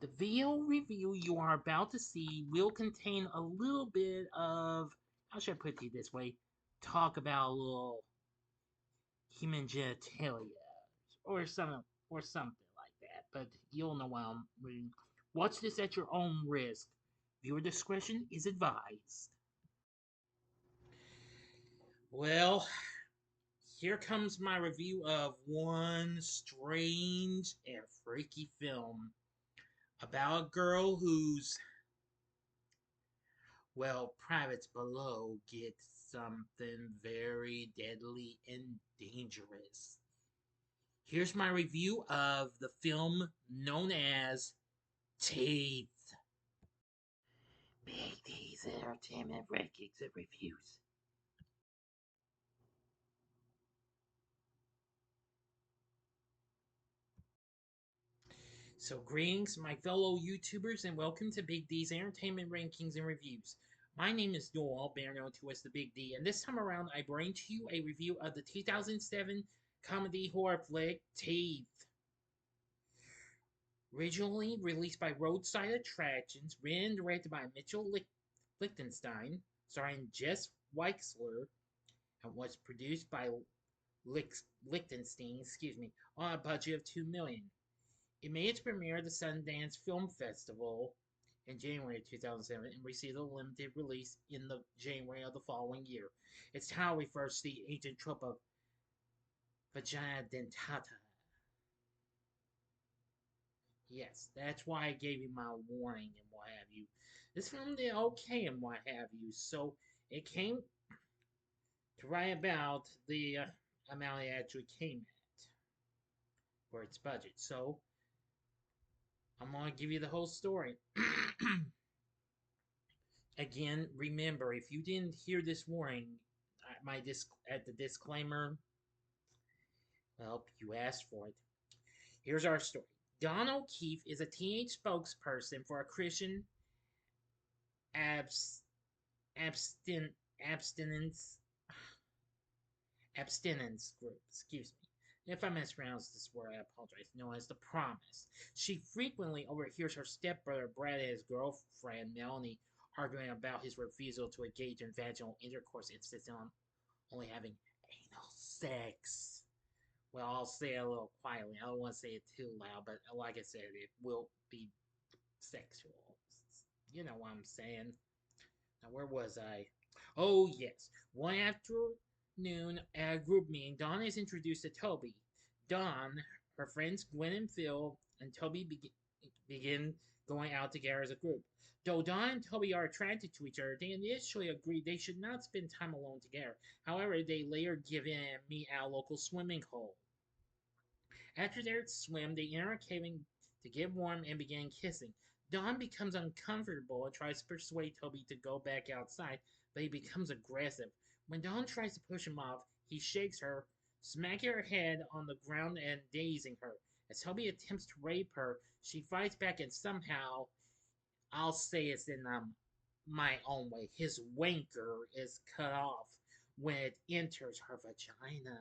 The video review you are about to see will contain a little bit of, how should I put it this way, talk about a little human genitalia or something like that. But you'll know what I'm reading. Watch this at your own risk. Viewer discretion is advised. Well, here comes my review of one strange and freaky film about a girl whose, well, privates below get something very deadly and dangerous. Here's my review of the film known as Teeth. Big D's Entertainment Rankings and Reviews. So, greetings, my fellow YouTubers, and welcome to Big D's Entertainment Rankings and Reviews. My name is Dohlen, better known to as the Big D, and this time around I bring to you a review of the 2007 comedy horror flick Teeth. Originally released by Roadside Attractions, written and directed by Mitchell Lichtenstein, starring Jess Weixler, and was produced by Lichtenstein, on a budget of $2 million. It made its premiere at the Sundance Film Festival in January of 2007 and received a limited release in the January of the following year. Its title refers to the ancient trope of vagina dentata. Yes, that's why I gave you my warning and what have you. This film did okay and what have you, so it came to right about the amount it actually came at for its budget. So I'm gonna give you the whole story. Again, remember, if you didn't hear this warning, at the disclaimer, well, you asked for it. Here's our story. Don O'Keefe is a teenage spokesperson for a Christian abs, abstin, abstinence abstinence group. Excuse me. If I mispronounce this word, I apologize. Known as the Promise. She frequently overhears her stepbrother Brad and his girlfriend Melanie arguing about his refusal to engage in vaginal intercourse, insisting on only having anal sex. Well, I'll say it a little quietly. I don't want to say it too loud, but like I said, it will be sexual. You know what I'm saying. Now, where was I? Oh, yes. One afternoon at a group meeting, Dawn is introduced to Toby. Dawn, her friends Gwen and Phil, and Toby begin going out together as a group. Though Dawn and Toby are attracted to each other, they initially agree they should not spend time alone together. However, they later give in and meet at a local swimming hole. After their swim, they enter a caving to get warm and begin kissing. Dawn becomes uncomfortable and tries to persuade Toby to go back outside, but he becomes aggressive. When Dawn tries to push him off, he shakes her, smacking her head on the ground and dazing her. As Toby attempts to rape her, she fights back and somehow, I'll say it's in my own way, his wanker is cut off when it enters her vagina.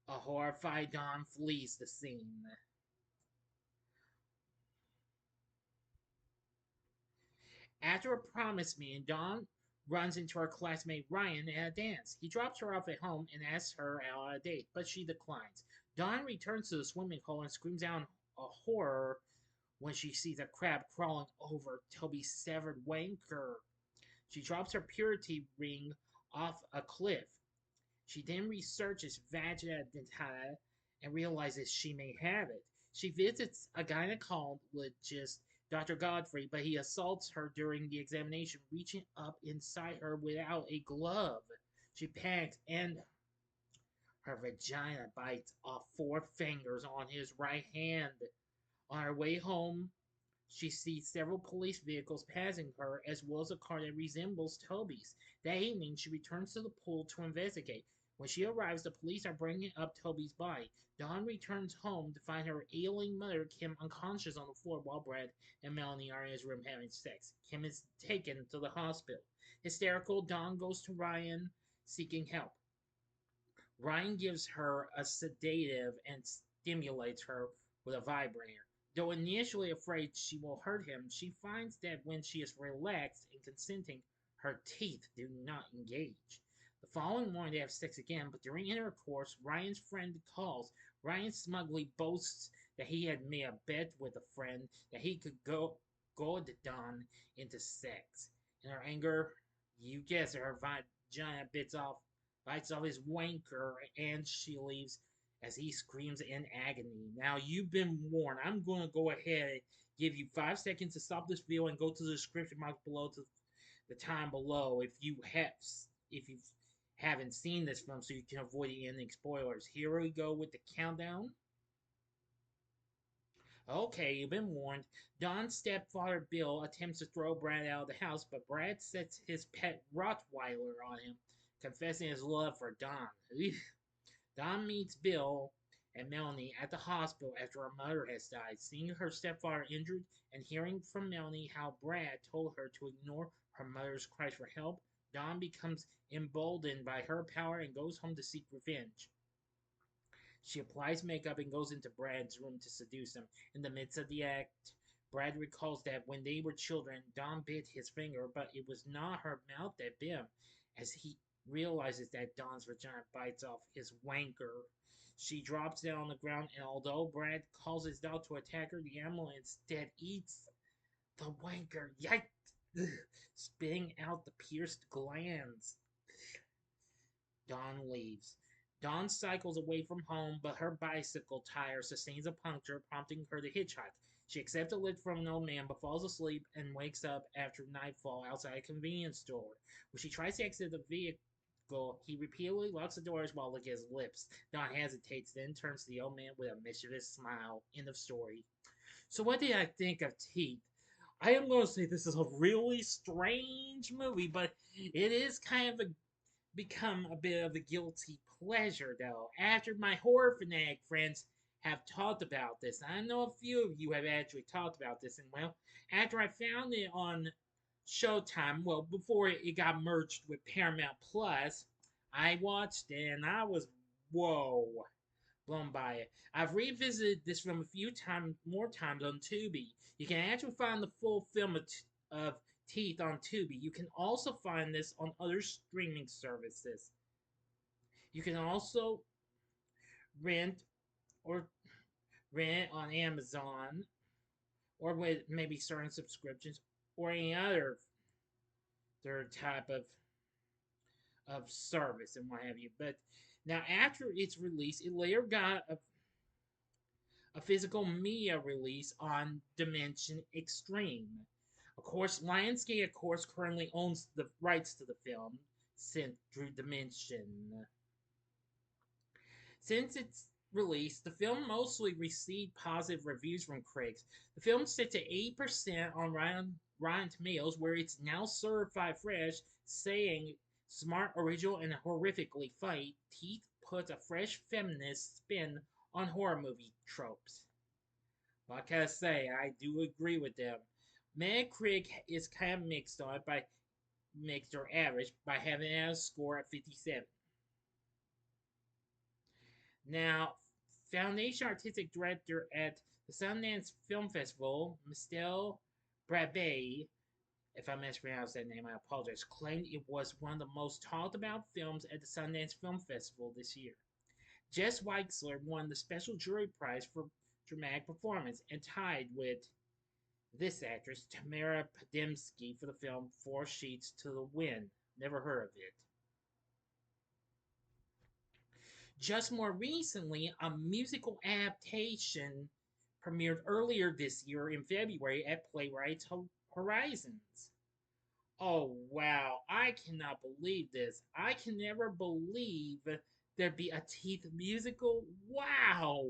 A horrified Dawn flees the scene. After a promise meeting, Dawn runs into her classmate Ryan at a dance. He drops her off at home and asks her out on a date, but she declines. Dawn returns to the swimming hole and screams out in horror when she sees a crab crawling over Toby's severed wanker. She drops her purity ring off a cliff. She then researches vagina dentata and realizes she may have it. She visits a gynecologist, Dr. Godfrey, but he assaults her during the examination, reaching up inside her without a glove. She panics and her vagina bites off 4 fingers on his right hand. On her way home, she sees several police vehicles passing her, as well as a car that resembles Toby's. That evening, she returns to the pool to investigate. When she arrives, the police are bringing up Toby's body. Dawn returns home to find her ailing mother, Kim, unconscious on the floor while Brad and Melanie are in his room having sex. Kim is taken to the hospital. Hysterical, Dawn goes to Ryan seeking help. Ryan gives her a sedative and stimulates her with a vibrator. Though initially afraid she will hurt him, she finds that when she is relaxed and consenting, her teeth do not engage. The following morning, they have sex again, but during intercourse, Ryan's friend calls. Ryan smugly boasts that he had made a bet with a friend that he could goad Dawn into sex. In her anger, you guess it, her vagina bites off his wanker, and she leaves as he screams in agony. Now, you've been warned. I'm going to go ahead and give you 5 seconds to stop this video and go to the description box below to the time below if you haven't seen this film so you can avoid the ending spoilers. Here we go with the countdown. Okay, you've been warned. Don's stepfather Bill attempts to throw Brad out of the house, but Brad sets his pet Rottweiler on him, confessing his love for Don. Don meets Bill and Melanie at the hospital after her mother has died. Seeing her stepfather injured and hearing from Melanie how Brad told her to ignore her mother's cries for help, Don becomes emboldened by her power and goes home to seek revenge. She applies makeup and goes into Brad's room to seduce him. In the midst of the act, Brad recalls that when they were children, Don bit his finger, but it was not her mouth that bit him. As he realizes that Don's vagina bites off his wanker, she drops down on the ground, and although Brad calls his dog to attack her, the animal instead eats the wanker. Yikes! Spitting out the pierced glands. Dawn leaves. Dawn cycles away from home, but her bicycle tire sustains a puncture, prompting her to hitchhike. She accepts a lift from an old man, but falls asleep and wakes up after nightfall outside a convenience store. When she tries to exit the vehicle, he repeatedly locks the doors while licking his lips. Dawn hesitates, then turns to the old man with a mischievous smile. End of story. So, what did I think of Teeth? I am going to say this is a really strange movie, but it is kind of become a bit of a guilty pleasure, though. After my horror fanatic friends have talked about this, I know a few of you have actually talked about this, and well, after I found it on Showtime, well, before it got merged with Paramount Plus, I watched it and I was, whoa, blown by it. I've revisited this film a few times, more times on Tubi. You can actually find the full film of Teeth on Tubi. You can also find this on other streaming services. You can also rent or rent it on Amazon or with maybe certain subscriptions or any other third type of service and what have you. But now after its release, it later got a physical media release on Dimension Extreme. Of course, Lionsgate, of course, currently owns the rights to the film sent through Dimension. Since its release, the film mostly received positive reviews from critics. The film sits at 80% on Rotten Tomatoes, where it's now certified fresh, saying smart, original, and horrifically funny. Teeth puts a fresh feminist spin on horror movie tropes. Like I say, I do agree with them. Metacritic is kind of mixed or average by having a score at 57. Now, Foundation Artistic Director at the Sundance Film Festival, Mistel Brabay, if I mispronounced that name, I apologize, claimed it was one of the most talked about films at the Sundance Film Festival this year. Jess Weixler won the Special Jury Prize for Dramatic Performance and tied with this actress, Tamara Podemsky, for the film Four Sheets to the Wind. Never heard of it. Just more recently, a musical adaptation premiered earlier this year in February at Playwrights Horizons. Oh wow, I cannot believe this. I can never believe there'd be a Teeth musical. Wow.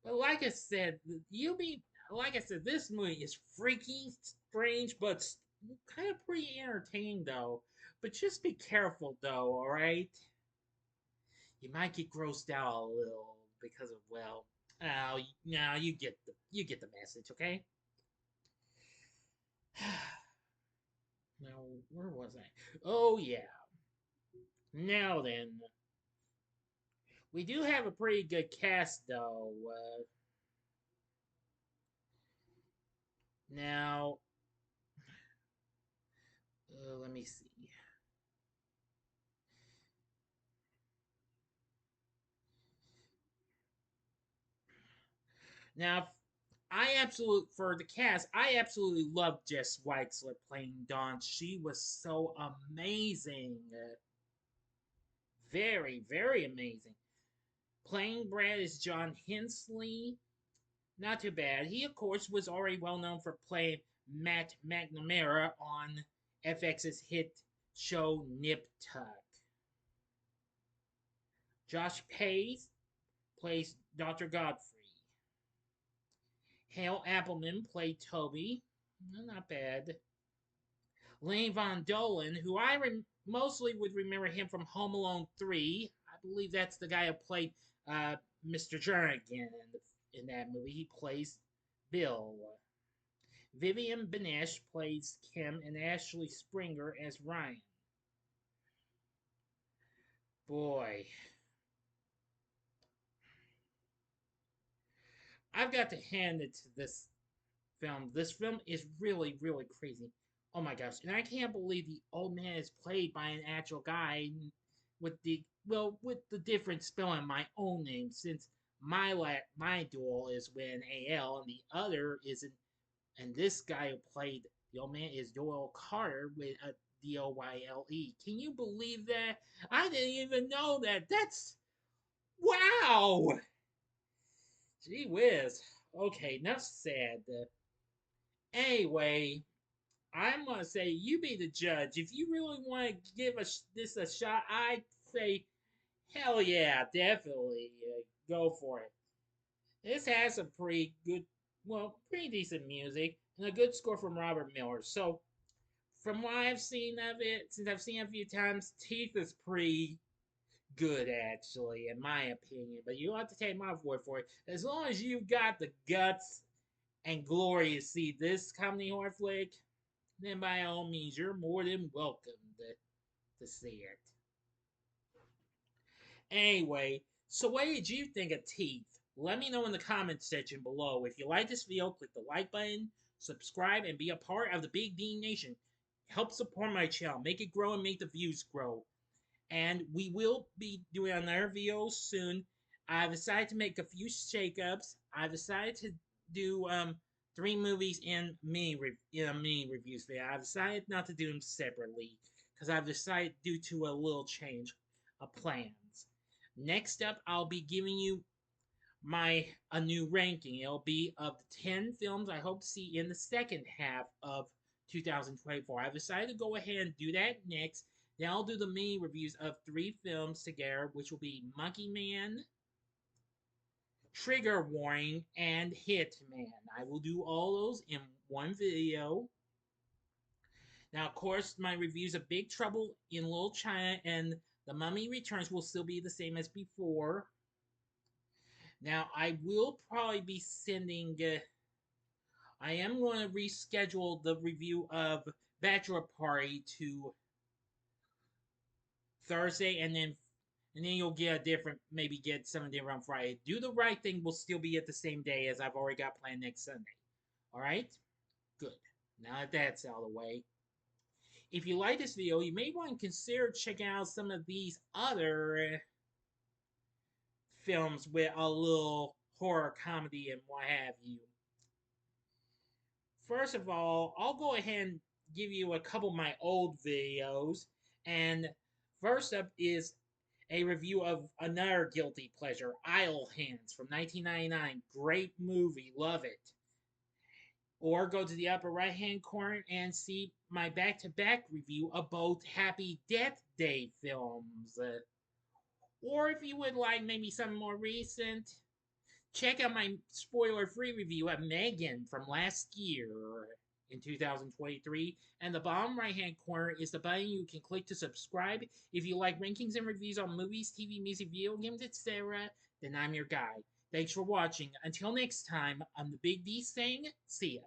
But like I said, this movie is freaky, strange, but kind of pretty entertaining though. But just be careful though, alright? You might get grossed out a little because of well, oh, now you get the message, okay? Now where was I? Oh yeah. Now then, we do have a pretty good cast though. Now, let me see. Now, for the cast, I absolutely love Jess Weixler playing Dawn. She was so amazing. Very, very amazing. Playing Brad is John Hensley. Not too bad. He, of course, was already well known for playing Matt McNamara on FX's hit show Nip Tuck. Josh Pais plays Dr. Godfrey. Hale Appleman played Toby. Not bad. Lenny Von Dohlen, who mostly would remember him from Home Alone 3. I believe that's the guy who played Mr. Jernigan in that movie. He plays Bill. Vivian Benesh plays Kim, and Ashley Springer as Ryan. Boy. I've got to hand it to this film. This film is really, really crazy. Oh my gosh. And I can't believe the old man is played by an actual guy with the different spelling my own name, since my dual is with an AL and the other isn't. And this guy who played the old man is Doyle Carter with a DOYLE. Can you believe that? I didn't even know that. That's wow. Gee whiz. Okay, enough said. Anyway, I'm gonna say you be the judge. If you really want to give this a shot, I'd say hell yeah, definitely go for it. This has some pretty decent music and a good score from Robert Miller. So, from what I've seen of it, since I've seen it a few times, Teeth is pretty good, actually, in my opinion. But you don't have to take my word for it. As long as you've got the guts and glory to see this comedy horror flick, then by all means, you're more than welcome to see it. Anyway, so what did you think of Teeth? Let me know in the comments section below. If you like this video, click the like button, subscribe, and be a part of the Big D Nation. Help support my channel, make it grow and make the views grow. And we will be doing another video soon. I've decided to make a few shakeups. I've decided to do 3 movies in a mini reviews video. I've decided not to do them separately because I've decided due to a little change of plans. Next up, I'll be giving you a new ranking. It'll be of the 10 films I hope to see in the second half of 2024. I've decided to go ahead and do that next. Then I'll do the mini reviews of 3 films together, which will be Monkey Man, Trigger Warning, and Hitman. I will do all those in one video. Now, of course, my reviews of Big Trouble in Little China and The Mummy Returns will still be the same as before. Now, I will probably be sending... I am going to reschedule the review of Bachelor Party to Thursday, and then you'll get a different, maybe get something around Friday. Do the Right Thing will still be at the same day as I've already got planned next Sunday. Alright? Good. Now that that's out of the way. If you like this video, you may want to consider checking out some of these other films with a little horror comedy and what have you. First of all, I'll go ahead and give you a couple of my old videos. And first up is a review of another guilty pleasure, Idle Hands from 1999. Great movie, love it. Or go to the upper right hand corner and see my back-to-back review of both Happy Death Day films. Or if you would like maybe something more recent, check out my spoiler-free review of Megan from last year in 2023. And the bottom right-hand corner is the button you can click to subscribe. If you like rankings and reviews on movies, TV, music, video games, etc., then I'm your guy. Thanks for watching. Until next time, I'm the Big D saying, see ya.